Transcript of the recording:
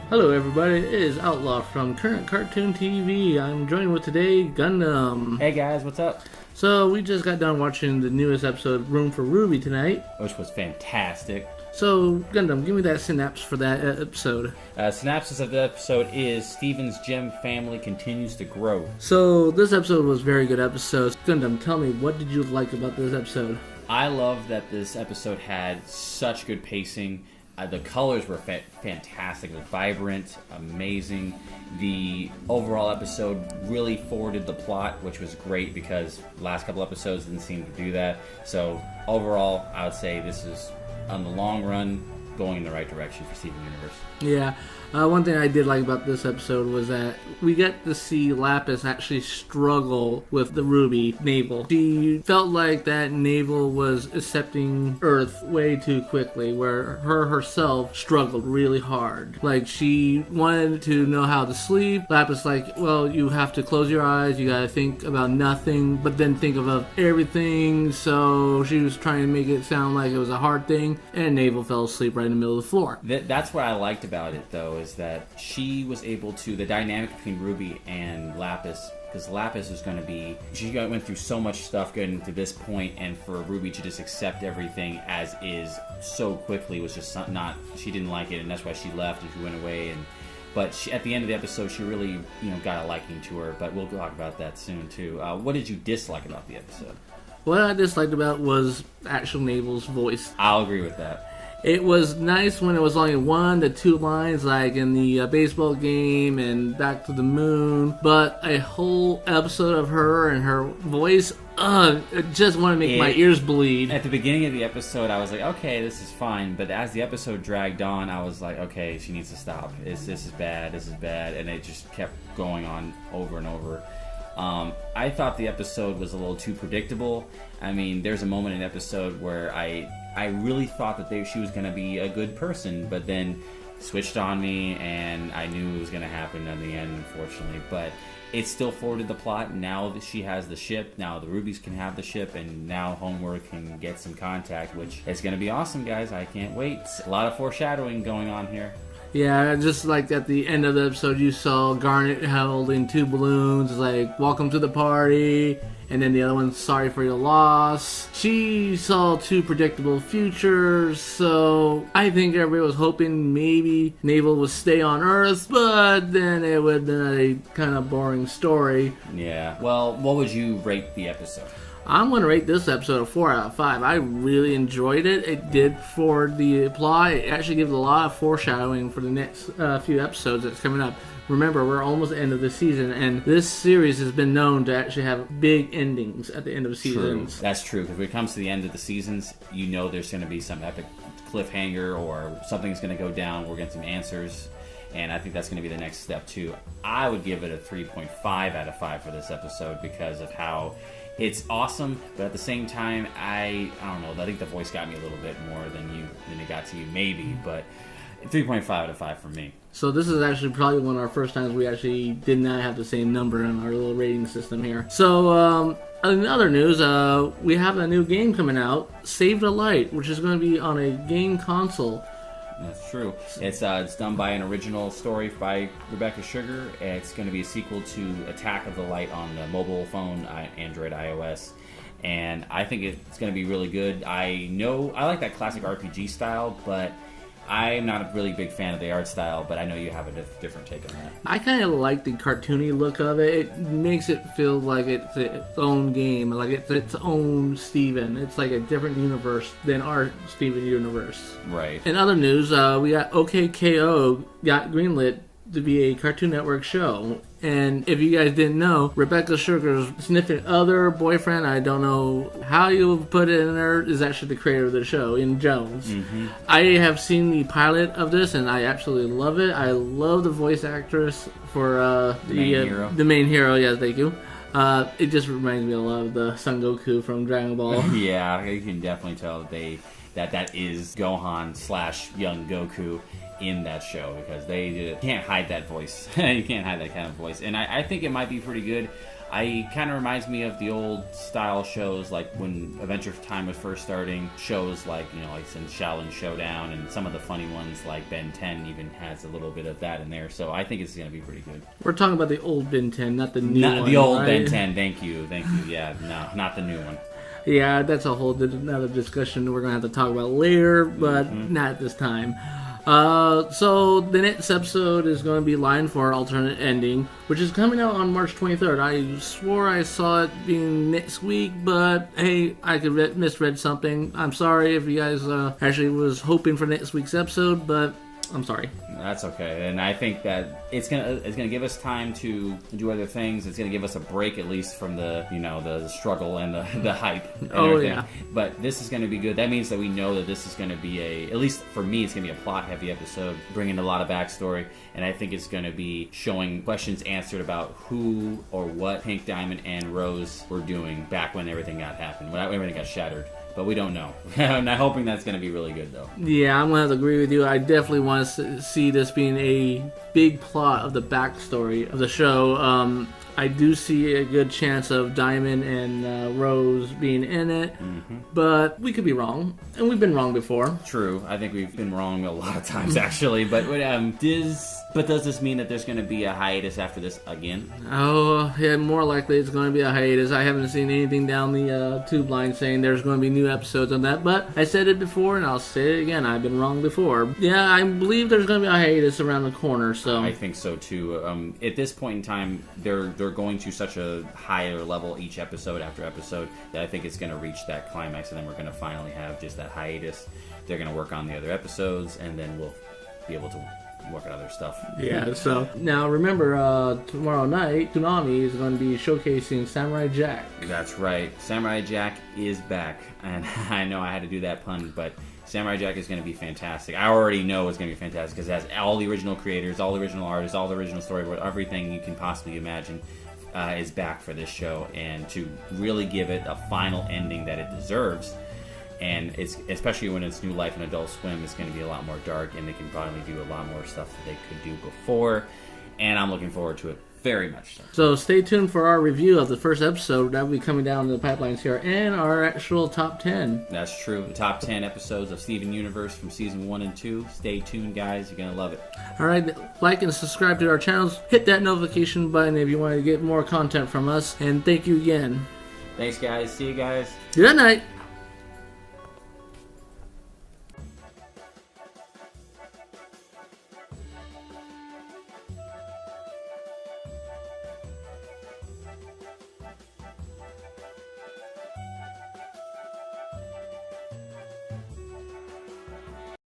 Hello everybody, it is Outlaw from Current Cartoon TV. I'm joined with today Gundam. Hey guys, what's up? So we just got done watching the newest episode of Room for Ruby tonight. Which was fantastic. So Gundam, give me that synapse for that episode. Synopsis of the episode is Steven's gem family continues to grow. So this episode was a very good episode. Gundam, tell me, what did you like about this episode? I love that this episode had such good pacing. The colors were fantastic. It was vibrant, amazing. The overall episode really forwarded the plot, which was great because the last couple episodes didn't seem to do that. So overall, I would say this is, on the long run, going in the right direction for Steven Universe. Yeah. One thing I did like about this episode was that we get to see Lapis actually struggle with the Ruby, Mabel. She felt like that Mabel was accepting Earth way too quickly, where her herself struggled really hard. Like, she wanted to know how to sleep. Lapis like, well, you have to close your eyes, you gotta think about nothing, but then think about everything. So she was trying to make it sound like it was a hard thing, and Mabel fell asleep right in the middle of the floor. That's what I liked about it, though, is that she was able to, the dynamic between Ruby and Lapis, because Lapis was going to be, she went through so much stuff getting to this point, and for Ruby to just accept everything as is so quickly was just not, she didn't like it, and that's why she left and she went away. But she, at the end of the episode, she really, got a liking to her, but we'll talk about that soon, too. What did you dislike about the episode? What I disliked about was actual Mabel's voice. I'll agree with that. It was nice when it was only 1 to 2 lines, like in the baseball game and Back to the Moon. But a whole episode of her and her voice, it just want to make my ears bleed. At the beginning of the episode, I was like, okay, this is fine. But as the episode dragged on, I was like, okay, she needs to stop. This is bad. And it just kept going on over and over. I thought the episode was a little too predictable. I mean, there's a moment in the episode where I really thought that she was going to be a good person, but then switched on me, and I knew it was going to happen in the end, unfortunately. But it still forwarded the plot. Now that she has the ship, now the Rubies can have the ship, and now Homeworld can get some contact, which is going to be awesome, guys. I can't wait. A lot of foreshadowing going on here. Yeah, just like at the end of the episode, you saw Garnet holding 2 balloons, like, welcome to the party, and then the other one, sorry for your loss. She saw 2 predictable futures, so I think everybody was hoping maybe Mabel would stay on Earth, but then it would have been a kind of boring story. Yeah. Well, what would you rate the episode? I'm going to rate this episode a 4 out of 5. I really enjoyed it. It did forward the plot. It actually gives a lot of foreshadowing for the next few episodes that's coming up. Remember, we're almost at the end of the season, and this series has been known to actually have big endings at the end of seasons. True. That's true, because when it comes to the end of the seasons, there's going to be some epic cliffhanger, or something's going to go down, we're getting some answers, and I think that's going to be the next step, too. I would give it a 3.5 out of 5 for this episode because of how it's awesome, but at the same time, I don't know. I think the voice got me a little bit more than it got to you, maybe. But 3.5 out of 5 for me. So this is actually probably one of our first times we actually did not have the same number in our little rating system here. So in other news, we have a new game coming out, Save the Light, which is going to be on a game console. That's true. It's done by an original story by Rebecca Sugar. It's going to be a sequel to Attack of the Light on the mobile phone, Android, iOS. And I think it's going to be really good. I like that classic RPG style, but I'm not a really big fan of the art style, but I know you have a different take on that. I kind of like the cartoony look of it. It makes it feel like it's its own game, like it's its own Steven. It's like a different universe than our Steven universe. Right. In other news, we got OKKO got greenlit to be a Cartoon Network show. And if you guys didn't know, Rebecca Sugar's significant other, boyfriend, I don't know how you put it in there, is actually the creator of the show, Ian Jones. Mm-hmm. I have seen the pilot of this, and I absolutely love it. I love the voice actress for the main hero. The main hero, yes, thank you. It just reminds me a lot of the Son Goku from Dragon Ball. Yeah, you can definitely tell that is Gohan / young Goku in that show, because they can't hide that voice. You can't hide that kind of voice, and I think it might be pretty good. I kind of reminds me of the old style shows, like when Adventure Time was first starting. Shows like, like some Shaolin Showdown, and some of the funny ones like Ben 10 even has a little bit of that in there. So I think it's going to be pretty good. We're talking about the old Ben 10, not the new one. The old right? Ben 10. Thank you. Yeah, no, not the new one. Yeah, that's a whole another discussion we're going to have to talk about later, but not at this time. So the next episode is going to be Line for Alternate Ending, which is coming out on March 23rd. I swore I saw it being next week, but hey, I could misread something. I'm sorry if you guys actually was hoping for next week's episode, but I'm sorry. That's okay, and I think that it's gonna give us time to do other things. It's gonna give us a break, at least from the the struggle and the hype. And everything. Yeah. But this is gonna be good. That means that we know that this is gonna be at least for me, it's gonna be a plot-heavy episode, bringing a lot of backstory, and I think it's gonna be showing questions answered about who or what Pink Diamond and Rose were doing back when everything when everything got shattered. But we don't know. I'm not hoping that's going to be really good, though. Yeah, I'm going to have to agree with you. I definitely want to see this being a big plot of the backstory of the show. I do see a good chance of Diamond and Rose being in it, but we could be wrong, and we've been wrong before. True. I think we've been wrong a lot of times, actually. But does this mean that there's going to be a hiatus after this again? Oh, yeah, more likely it's going to be a hiatus. I haven't seen anything down the tube line saying there's going to be new episodes on that, but I said it before, and I'll say it again. I've been wrong before. Yeah, I believe there's going to be a hiatus around the corner, so... I think so, too. At this point in time, they're going to such a higher level each episode after episode that I think it's going to reach that climax, and then we're going to finally have just that hiatus. They're going to work on the other episodes, and then we'll be able to work on other stuff. Yeah, so now remember, tomorrow night, Toonami is going to be showcasing Samurai Jack. That's right. Samurai Jack is back, and I know I had to do that pun, but Samurai Jack is going to be fantastic. I already know it's going to be fantastic because it has all the original creators, all the original artists, all the original storyboard, everything you can possibly imagine is back for this show, and to really give it a final ending that it deserves. And it's especially when it's new life in Adult Swim, it's going to be a lot more dark, and they can probably do a lot more stuff that they could do before. And I'm looking forward to it very much. So stay tuned for our review of the first episode that will be coming down the pipelines here, and our actual top 10. That's true. The top 10 episodes of Steven Universe from season 1 and 2. Stay tuned, guys. You're going to love it. All right, like and subscribe to our channels. Hit that notification button if you want to get more content from us. And thank you again. Thanks, guys. See you guys. Good night.